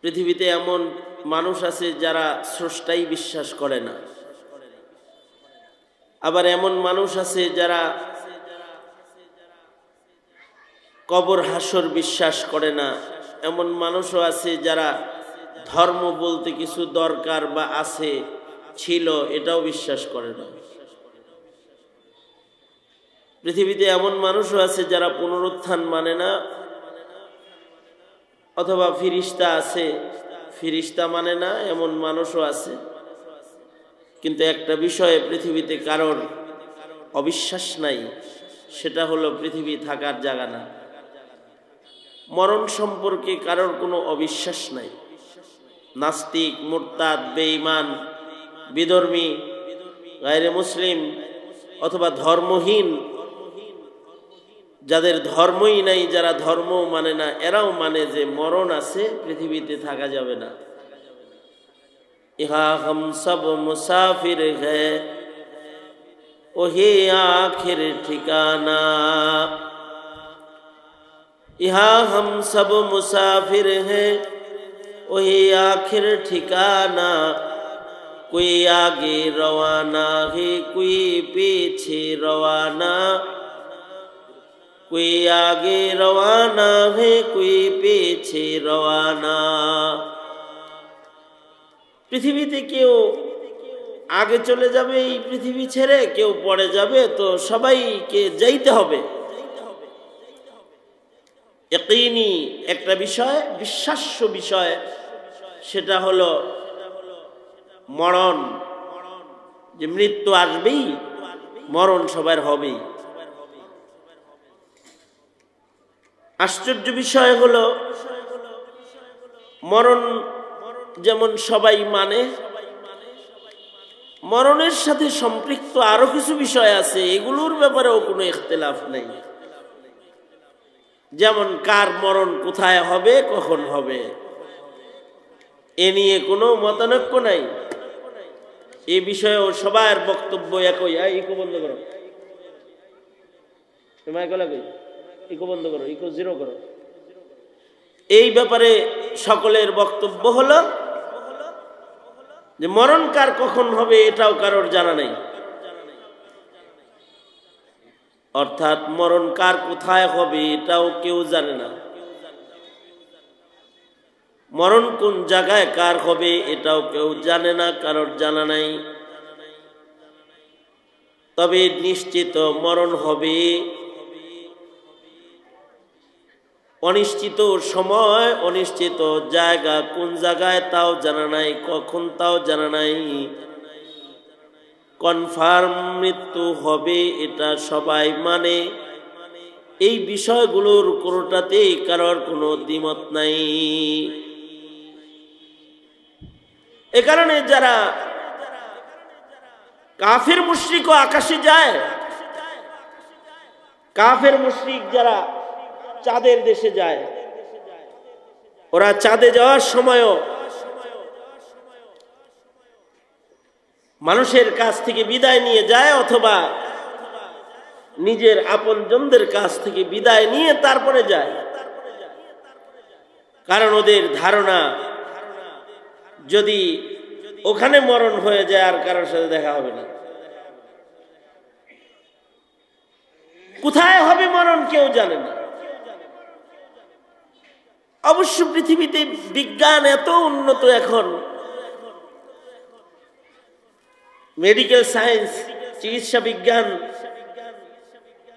পৃথিবীতে এমন মানুষ আছে যারা স্রষ্টাই বিশ্বাস করে না, আবার এমন মানুষ আছে যারা কবর হাসর বিশ্বাস করে না, এমন মানুষও আছে যারা ধর্ম বলতে কিছু দরকার বা আছে ছিল এটাও বিশ্বাস করে না। পৃথিবীতে এমন মানুষও আছে যারা পুনরুত্থান মানে না, অথবা ফিরিস্তা আছে ফিরিস্তা মানে না, এমন মানুষও আছে। কিন্তু একটা বিষয়ে পৃথিবীতে কারোর অবিশ্বাস নাই, সেটা হলো পৃথিবী থাকার জায়গা না। মরণ সম্পর্কে কারোর কোনো অবিশ্বাস নাই। নাস্তিক, মুরতাদ, বেঈমান, বিধর্মী, গায়রে মুসলিম অথবা ধর্মহীন, যাদের ধর্মই নাই, যারা ধর্ম মানে না, এরাও মানে যে মরণ আছে, পৃথিবীতে থাকা যাবে না। ইহা হাম সব মুসাফির হ্যায় ওহি আখির ঠিকানা, ইহা হাম সব মুসাফির হ্যায় ওহি আখির ঠিকানা, कोई आगे रवाना है कोई पीछे रवाना, कोई आगे रवाना है कोई पीछे रवाना। পৃথিবীতে কেউ আগে চলে যাবে এই পৃথিবী ছেড়ে, কেউ পরে যাবে, তো সবাইকে যাইতে হবে। ইয়াকিনি একটা বিষয়, বিশ্বাস্য বিষয়, সেটা হলো মরণ, যে মৃত্যু আসবেই, মরণ সবার হবেই। আশ্চর্য বিষয় হলো মরণ যেমন সবাই মানে, মরণের সাথে সম্পৃক্ত আরো কিছু বিষয় আছে, এগুলোর ব্যাপারেও কোনো ইখতিলাফ নেই। যেমন কার মরণ কোথায় হবে, কখন হবে, এ নিয়ে কোনো মতানৈক্য নাই। এ বিষয়েও সবার বক্তব্য একই। ইকো বন্ধ করো, ইকো বন্ধ করো, ইকো জিরো করো। এই ব্যাপারে সকলের বক্তব্য হলো যে মরণ কার কখন হবে এটাও কারোর জানা নেই। অর্থাৎ মরণ কার কোথায় হবে এটাও কেউ জানে না, মরণ কোন জায়গায় কার হবে এটাও কেউ জানে না, কারোর জানা নাই। তবে নিশ্চিত মরণ হবে। অনিশ্চিত সময়, অনিশ্চিত জায়গা, কোন জায়গায় তাও জানা নাই, কখন তাও জানা নাই। কনফার্ম মৃত্যু হবে এটা সবাই মানে। এই বিষয়গুলোর কোনোটাতেই কারোর কোনো দ্বিমত নাই। এ কারণে যারা কাফের মুশরিক ও আকাশে যায়, কাফের মুশরিক যারা চাঁদের দেশে যায়, ওরা চাঁদে যাওয়ার সময়ও মানুষের কাছ থেকে বিদায় নিয়ে যায়, অথবা নিজের আপনজনদের কাছ থেকে বিদায় নিয়ে তারপরে যায়। কারণ ওদের ধারণা যদি ওখানে মরণ হয়ে যায় আর কারোর সাথে দেখা হবে না। কোথায় হবে মরণ কেউ জানে না। অবশ্য পৃথিবীতে বিজ্ঞান এত উন্নত, এখন মেডিকেল সায়েন্স, চিকিৎসা বিজ্ঞান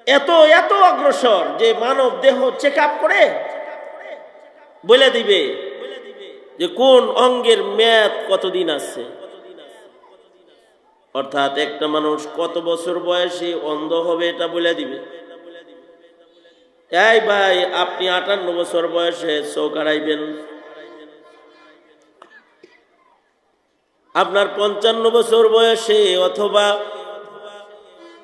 এত এত অগ্রসর যে মানব দেহ চেক আপ করে বলে দিবে যে কোন অঙ্গের মেয়াদ কতদিন আছে। অর্থাৎ একটা মানুষ কত বছর বয়সে অন্ধ হবে এটা বলে দিবে। এই ভাই, আপনি 58 বছর বয়সে চোখ হারাইবেন, আপনার 55 বছর বয়সে অথবা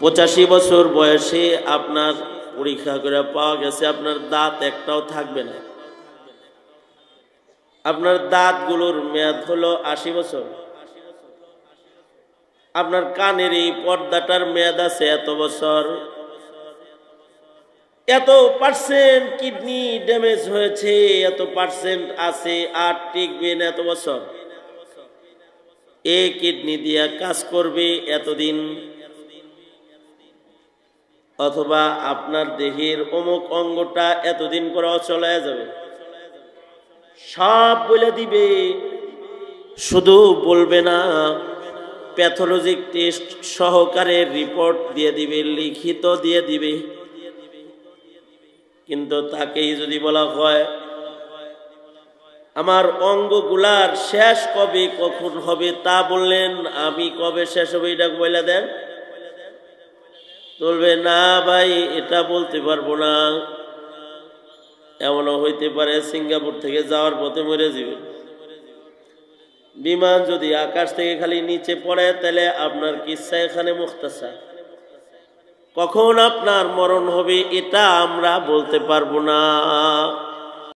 85 বছর বয়সে আপনার পরীক্ষা করে পাওয়া গেছে আপনার দাঁত একটাও থাকবে না। আপনার দাঁতগুলোর মেয়াদ হলো 80 বছর। আপনার কানের এই পর্দাটার মেয়াদ আছে এত বছর। এত পার্সেন্ট কিডনি ড্যামেজ হয়েছে, এত পার্সেন্ট আছে, আর টিকবে না এত বছর। এই কিডনি দিয়া কাজ করবে এতদিন, অথবা আপনার দেহের অমুক অঙ্গটা এতদিন পর অচল হয়ে যাবে, সব বলে দিবে। শুধু বলবে না, প্যাথোলজিক টেস্ট সহকারে রিপোর্ট দিয়ে দিবে, লিখিত দিয়ে দিবে। কিন্তু তাকেই যদি বলা হয় আমার অঙ্গগুলার শেষ কবে কখন হবে তা বললেন, আমি কবে শেষ হবে এটা বলে দেন, বলবে না ভাই এটা বলতে পারবো না। এমনও হইতে পারে সিঙ্গাপুর থেকে যাওয়ার পথে মরে যাবে। বিমান যদি আকাশ থেকে খালি নিচে পড়ে তাহলে আপনার কিচ্ছা এখানে মুখতাসা। কখন আপনার মরণ হবে এটা আমরা বলতে পারবো না।